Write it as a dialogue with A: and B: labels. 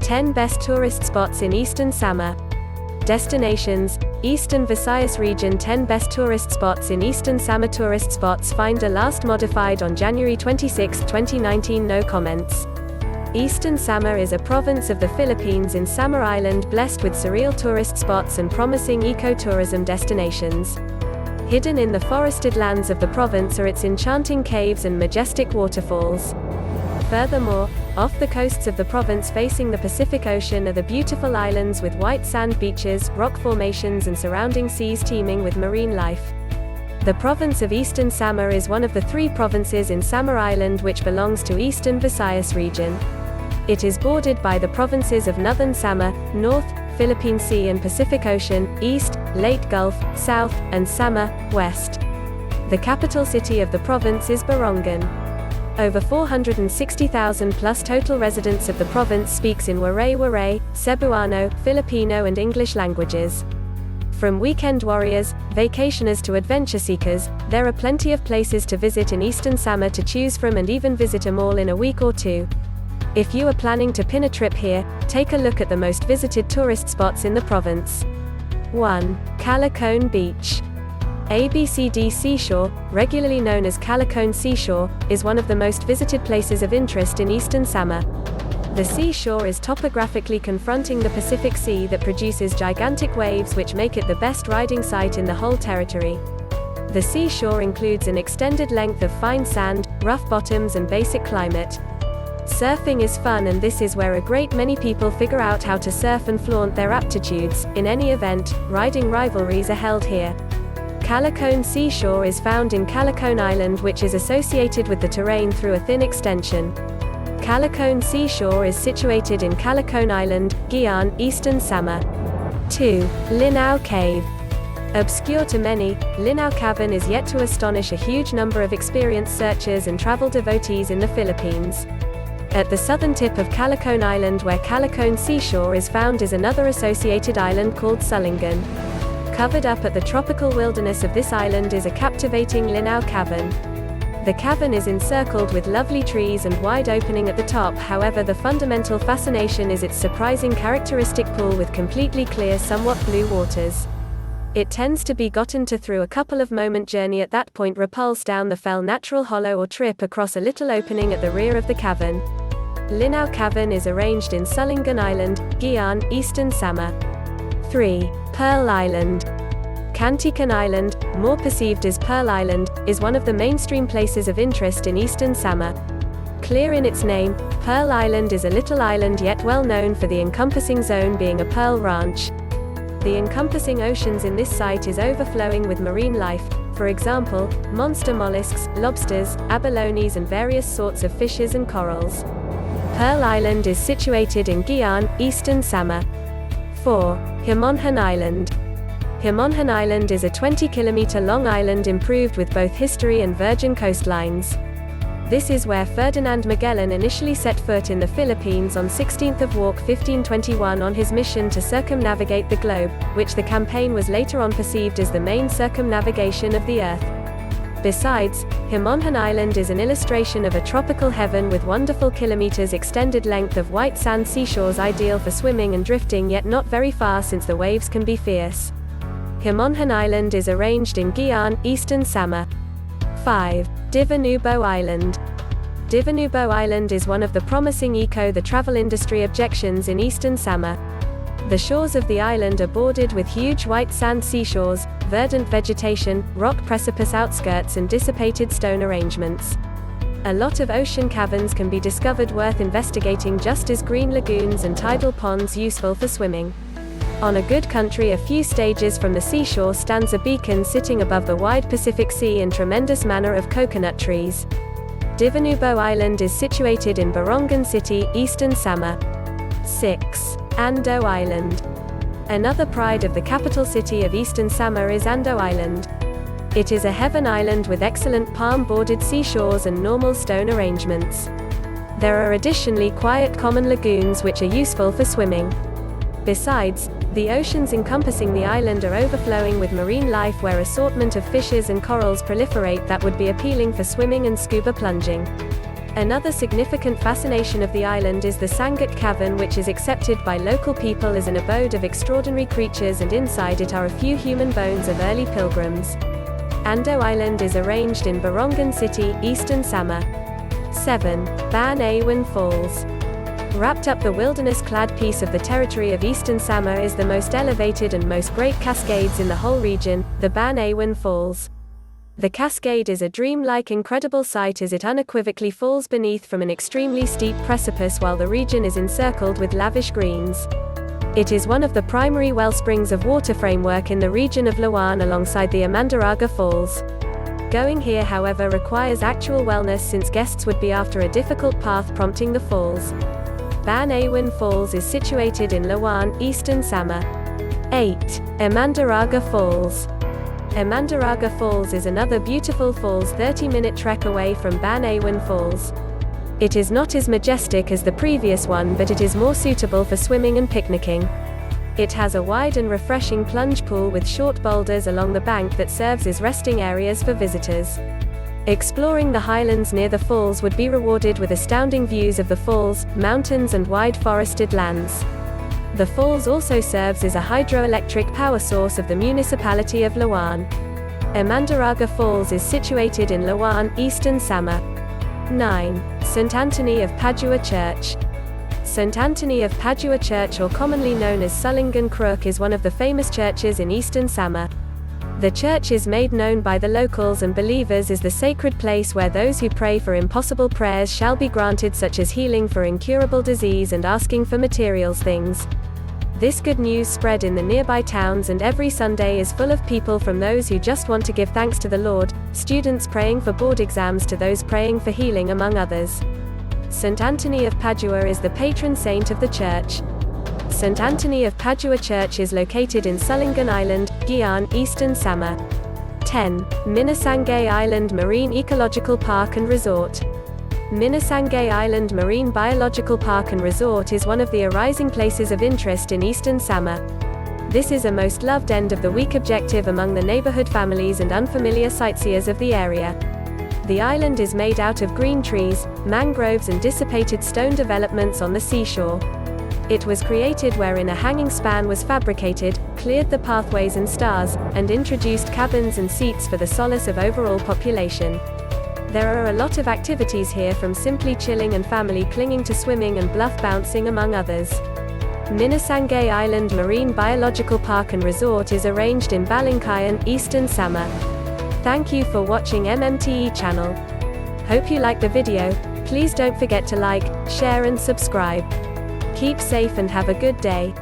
A: 10 Best Tourist Spots in Eastern Samar. Destinations: Eastern Visayas region. 10 Best Tourist Spots in Eastern Samar. Tourist spots finder last modified on January 26, 2019. No comments. Eastern Samar is a province of the Philippines in Samar Island, blessed with surreal tourist spots and promising eco-tourism destinations. Hidden in the forested lands of the province are its enchanting caves and majestic waterfalls. Furthermore, off the coasts of the province facing the Pacific Ocean are the beautiful islands with white sand beaches, rock formations and surrounding seas teeming with marine life. The province of Eastern Samar is one of the 3 provinces in Samar Island which belongs to Eastern Visayas region. It is bordered by the provinces of Northern Samar, North, Philippine Sea and Pacific Ocean, East, Leyte Gulf, South, and Samar, West. The capital city of the province is Barongan. Over 460,000 plus total residents of the province speaks in Waray, Cebuano, Filipino and English languages. From weekend warriors, vacationers to adventure seekers, there are plenty of places to visit in Eastern Samar to choose from, and even visit a mall in a week or 2. If you are planning to pin a trip here, take a look at the most visited tourist spots in the province. 1. Calicoan Beach. ABCD Seashore, regularly known as Calicoan Seashore, is one of the most visited places of interest in Eastern Samar. The seashore is topographically confronting the Pacific Sea that produces gigantic waves which make it the best riding site in the whole territory. The seashore includes an extended length of fine sand, rough bottoms and basic climate. Surfing is fun, and this is where a great many people figure out how to surf and flaunt their aptitudes. In any event, riding rivalries are held here. Calicoan Seashore is found in Calicoan Island, which is associated with the terrain through a thin extension. Calicoan Seashore is situated in Calicoan Island, Guian, Eastern Samar. 2. Linao Cave. Obscure to many, Linao Cavern is yet to astonish a huge number of experienced searchers and travel devotees in the Philippines. At the southern tip of Calicoan Island, where Calicoan Seashore is found, is another associated island called Sulingan. Covered up at the tropical wilderness of this island is a captivating Linao Cavern. The cavern is encircled with lovely trees and wide opening at the top. However, the fundamental fascination is its surprising characteristic pool with completely clear, somewhat blue waters. It tends to be gotten to through a couple of moment journey. At that point, repulse down the fell natural hollow or trip across a little opening at the rear of the cavern. Linao Cavern is arranged in Sulingan Island, Guian, Eastern Samar. 3. Pearl Island. Calicoan Island, more perceived as Pearl Island, is one of the mainstream places of interest in Eastern Samar. Clear in its name, Pearl Island is a little island yet well known for the encompassing zone being a pearl ranch. The encompassing oceans in this site is overflowing with marine life, for example, monster mollusks, lobsters, abalones and various sorts of fishes and corals. Pearl Island is situated in Guian, Eastern Samar. 4. Homonhon Island. Homonhon Island is a 20-kilometer long island improved with both history and virgin coastlines. This is where Ferdinand Magellan initially set foot in the Philippines on 16th of Walk 1521 on his mission to circumnavigate the globe, which the campaign was later on perceived as the main circumnavigation of the Earth. Besides, Homonhon Island is an illustration of a tropical heaven with wonderful kilometers extended length of white sand seashores ideal for swimming and drifting, yet not very far since the waves can be fierce. Homonhon Island is arranged in Guian, Eastern Samar. 5. Divinubo Island. Divinubo Island is one of the promising the travel industry objections in Eastern Samar. The shores of the island are bordered with huge white sand seashores, verdant vegetation, rock precipice outskirts and dissipated stone arrangements. A lot of ocean caverns can be discovered worth investigating, just as green lagoons and tidal ponds useful for swimming. On a good country a few stages from the seashore stands a beacon sitting above the wide Pacific Sea and tremendous manner of coconut trees. Divinubo Island is situated in Barongan City, Eastern Samar. 6. Ando Island. Another pride of the capital city of Eastern Samar is Ando Island. It is a heaven island with excellent palm-bordered seashores and normal stone arrangements. There are additionally quiet common lagoons which are useful for swimming. Besides, the oceans encompassing the island are overflowing with marine life where assortment of fishes and corals proliferate that would be appealing for swimming and scuba plunging. Another significant fascination of the island is the Sangat Cavern, which is accepted by local people as an abode of extraordinary creatures, and inside it are a few human bones of early pilgrims. Ando Island is arranged in Barongan City, eastern Samar. 7. Ban-awan Falls. Wrapped up the wilderness-clad piece of the territory of eastern Samar is the most elevated and most great cascades in the whole region, the Ban-awan Falls. The cascade is a dreamlike, incredible sight as it unequivocally falls beneath from an extremely steep precipice while the region is encircled with lavish greens. It is one of the primary wellsprings of water framework in the region of Lawan alongside the Amandaraga Falls. Going here, however, requires actual wellness, since guests would be after a difficult path prompting the falls. Ban-awan Falls is situated in Lawan, eastern Samar. 8. Amandaraga Falls. Amandaraga Falls is another beautiful falls 30-minute trek away from Ban-awan Falls. It is not as majestic as the previous one, but it is more suitable for swimming and picnicking. It has a wide and refreshing plunge pool with short boulders along the bank that serves as resting areas for visitors. Exploring the highlands near the falls would be rewarded with astounding views of the falls, mountains and wide forested lands. The falls also serves as a hydroelectric power source of the municipality of Lawan. Amandaraga Falls is situated in Lawan, eastern Samar. 9. St. Anthony of Padua Church. St. Anthony of Padua Church, or commonly known as Sullingan Crook, is one of the famous churches in eastern Samar. The church is made known by the locals and believers as the sacred place where those who pray for impossible prayers shall be granted, such as healing for incurable disease and asking for materials things. This good news spread in the nearby towns, and every Sunday is full of people, from those who just want to give thanks to the Lord, students praying for board exams to those praying for healing, among others. St. Anthony of Padua is the patron saint of the church. St. Anthony of Padua Church is located in Sullingan Island, Giyan, eastern Samar. 10. Minasangay Island Marine Ecological Park and Resort. Minasangay Island Marine Biological Park and Resort is one of the arising places of interest in eastern Samar. This is a most loved end of the week objective among the neighborhood families and unfamiliar sightseers of the area. The island is made out of green trees, mangroves and dissipated stone developments on the seashore. It was created wherein a hanging span was fabricated, cleared the pathways and stars, and introduced cabins and seats for the solace of overall population. There are a lot of activities here, from simply chilling and family clinging to swimming and bluff bouncing, among others. Minasangay Island Marine Biological Park and Resort is arranged in Balangkayan, eastern Samar. Thank you for watching MMTE channel. Hope you liked the video. Please don't forget to like, share and subscribe. Keep safe and have a good day.